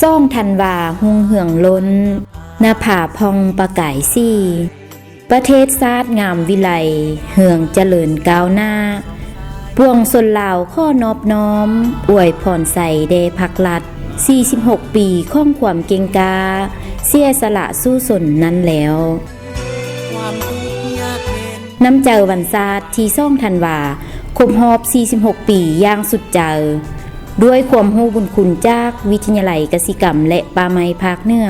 ซ่องธันวาหุ่งเหืองล้นหน้าผาพองประกายซี่ประเทศชาติงามวิไลเหืองเจริญก้าวหน้าปวงชนลาวข้อนอบน้อมอวยพรใส่เดพักลัด46 ปีข้องความเก่งกาเสียสละสู้สนนั้นแล้วน้ำเจอวันศาสตร์ที่ซ่องธันวาครบรอบ46 ปีย่างสุดเจอด้วยความรู้บุญคุณจากวิทยาลัยกสิกรรมและป่าไม้ภาคเหนือ